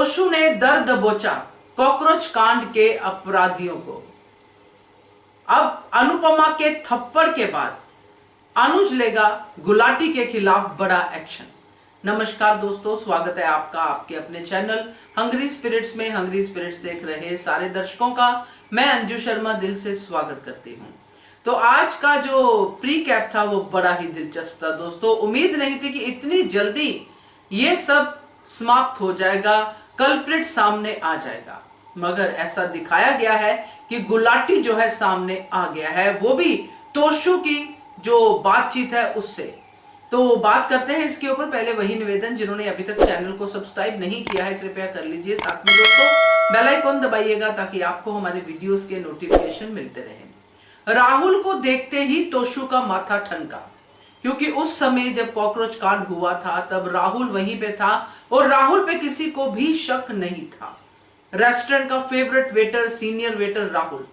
तोशु ने दर्द दबोचा कॉकरोच कांड के अपराधियों को। अब अनुपमा के थप्पड़ के बाद अनुज लेगा गुलाटी के खिलाफ बड़ा एक्शन। नमस्कार दोस्तों, स्वागत है आपका आपके अपने चैनल हंग्री स्पिरिट्स में। हंग्री स्पिरिट्स देख रहे सारे दर्शकों का मैं अंजू शर्मा दिल से स्वागत करती हूं। तो आज का जो प्री कैप था वो बड़ा ही दिलचस्प था दोस्तों। उम्मीद नहीं थी कि इतनी जल्दी ये सब समाप्त हो जाएगा, कल्प्रिट सामने आ जाएगा, मगर ऐसा दिखाया गया है कि गुलाटी जो है सामने आ गया है, वो भी तोशु की जो बातचीत है उससे। तो बात करते हैं इसके ऊपर। पहले वही निवेदन, जिन्होंने अभी तक चैनल को सब्सक्राइब नहीं किया है कृपया कर लीजिए, साथ में दोस्तों बेल आइकन दबाइएगा ताकि आपको हमारे वीडियोस के नोटिफिकेशन मिलते रहे। राहुल को देखते ही तोशु का माथा ठनका, क्योंकि उस समय जब कॉकरोच कांड हुआ था तब राहुल वहीं पे था और राहुल पे किसी को भी शक नहीं था। रेस्टोरेंट का favourite waiter, senior waiter Rahul.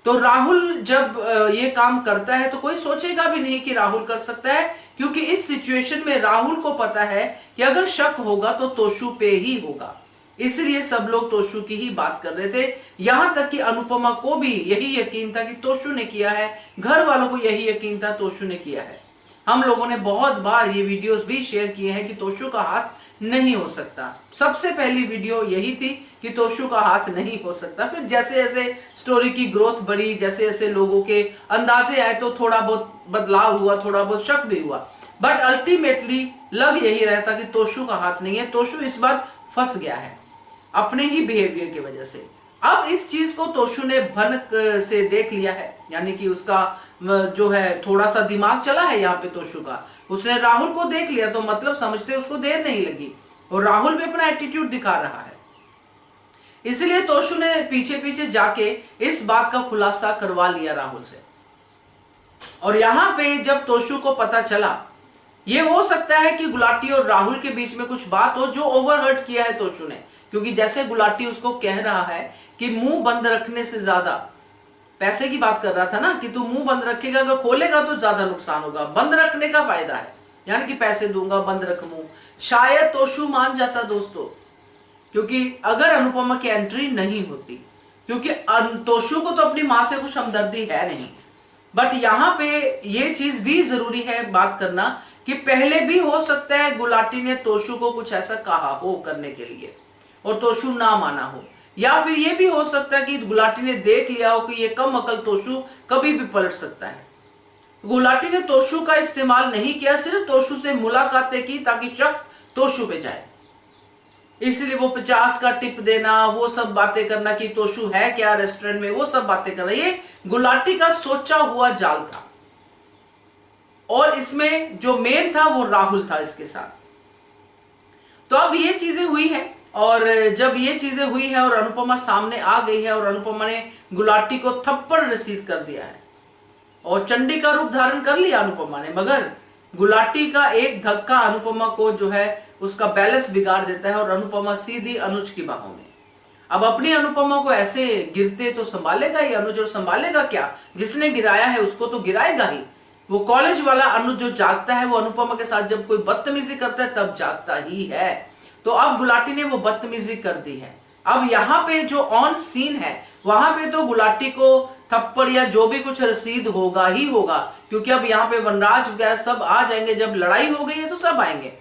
तो राहुल जब ये काम करता है तो कोई सोचेगा भी नहीं कि राहुल कर सकता है, क्योंकि इस सिचुएशन में राहुल को पता है कि अगर शक होगा तो तोशु पे ही होगा। इसलिए सब लोग तोशु की ही बात कर रहे थे। यहां तक कि अनुपमा को भी यही यकीन था कि तोशु ने किया है, घर वालों को यही यकीन था तोशु ने किया है। हम लोगों ने बहुत बार ये वीडियोस भी शेयर किए हैं कि तोशु का हाथ नहीं हो सकता। सबसे पहली वीडियो यही थी कि तोशु का हाथ नहीं हो सकता। फिर जैसे जैसे स्टोरी की ग्रोथ बढ़ी, जैसे जैसे लोगों के अंदाजे आए तो थोड़ा बहुत बदलाव हुआ, थोड़ा बहुत शक भी हुआ, बट अल्टीमेटली लग यही रहा था कि तोशु का हाथ नहीं है। तोशु इस बार फंस गया है अपने ही बिहेवियर की वजह से। अब इस चीज को तोशु ने भनक से देख लिया है, यानी कि उसका जो है थोड़ा सा दिमाग चला है यहाँ पे तोशु का। उसने राहुल को देख लिया तो मतलब समझते उसको देर नहीं लगी, और राहुल भी अपना एटीट्यूड दिखा रहा है। इसलिए तोशु ने पीछे पीछे जाके इस बात का खुलासा करवा लिया राहुल से। और यहां पे जब तोशु को पता चला, ये हो सकता है कि गुलाटी और राहुल के बीच में कुछ बात हो जो ओवरहर्ट किया है तोशु ने, क्योंकि जैसे गुलाटी उसको कह रहा है कि मुंह बंद रखने से ज्यादा, पैसे की बात कर रहा था ना कि तू मुंह बंद रखेगा, अगर खोलेगा तो ज्यादा नुकसान होगा, बंद रखने का फायदा है, यानी कि पैसे दूंगा बंद रख मुंह। शायद तोशु मान जाता दोस्तों, क्योंकि अगर अनुपमा की एंट्री नहीं होती, क्योंकि तोशु को तो अपनी मां से कुछ हमदर्दी है नहीं। बट यहां पे ये चीज भी जरूरी है बात करना कि पहले भी हो सकता है गुलाटी ने तोशु को कुछ ऐसा कहा हो करने के लिए और तोशु ना माना हो, या फिर ये भी हो सकता है कि गुलाटी ने देख लिया हो कि ये कम अकल तोशु कभी भी पलट सकता है। गुलाटी ने तोशु का इस्तेमाल नहीं किया, सिर्फ तोशु से मुलाकातें की ताकि शक तोशु पे जाए। इसलिए वो 50 का टिप देना, वो सब बातें करना कि तोशु है क्या रेस्टोरेंट में, वो सब बातें करना, ये गुलाटी का सोचा हुआ जाल था। और इसमें जो मेन था वो राहुल था इसके साथ। तो अब ये चीजें हुई है, और जब ये चीजें हुई है और अनुपमा सामने आ गई है और अनुपमा ने गुलाटी को थप्पड़ रसीद कर दिया है और चंडी का रूप धारण कर लिया अनुपमा ने, मगर गुलाटी का एक धक्का अनुपमा को जो है उसका बैलेंस बिगाड़ देता है और अनुपमा सीधी अनुज की बाहों में। अब अपनी अनुपमा को ऐसे गिरते तो संभालेगा ही अनुज, और संभालेगा क्या, जिसने गिराया है उसको तो गिराएगा ही। वो कॉलेज वाला अनुज जो जागता है वो अनुपमा के साथ जब कोई बदतमीजी करता है तब जागता ही है। तो अब गुलाटी ने वो बदतमीजी कर दी है। अब यहाँ पे जो ऑन सीन है वहां पे तो गुलाटी को थप्पड़ या जो भी कुछ रसीद होगा ही होगा, क्योंकि अब यहाँ पे वनराज वगैरह सब आ जाएंगे। जब लड़ाई हो गई है तो सब आएंगे।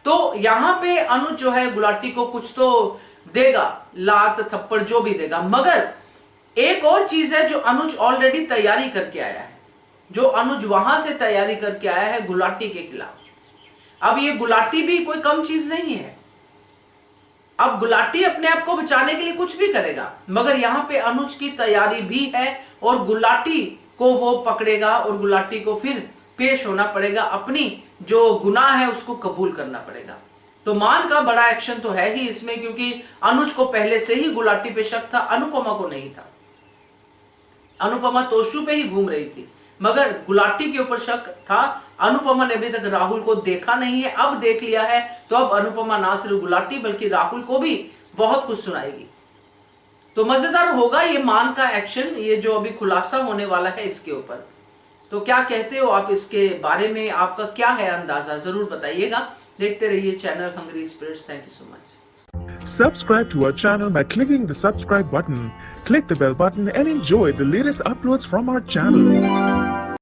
तो यहाँ पे अनुज जो है गुलाटी को कुछ तो देगा, लात थप्पड़ जो भी देगा। मगर एक और चीज है जो अनुज ऑलरेडी तैयारी करके आया है, जो अनुज वहां से तैयारी करके आया है गुलाटी के खिलाफ। अब ये गुलाटी भी कोई कम चीज नहीं है। अब गुलाटी अपने आप को बचाने के लिए कुछ भी करेगा, मगर यहां पे अनुज की तैयारी भी है और गुलाटी को वो पकड़ेगा और गुलाटी को फिर पेश होना पड़ेगा, अपनी जो गुनाह है उसको कबूल करना पड़ेगा। तो मान का बड़ा एक्शन तो है ही इसमें, क्योंकि अनुज को पहले से ही गुलाटी पे शक था, अनुपमा को नहीं था। अनुपमा तोशु पे ही घूम रही थी, मगर गुलाटी के ऊपर शक था। अनुपमा ने अभी तक राहुल को देखा नहीं है, अब देख लिया है, तो अब अनुपमा ना सिर्फ गुलाटी बल्कि राहुल को भी बहुत कुछ सुनाएगी। तो मजेदार होगा ये मान का एक्शन, ये जो अभी खुलासा होने वाला है इसके ऊपर। तो क्या कहते हो आप इसके बारे में, आपका क्या है अंदाजा, जरूर बताइएगा। देखते रहिए channel Hungry Spirits. Thank you so much. Subscribe to our channel by clicking the subscribe button. Click the bell button and enjoy the latest uploads from our channel.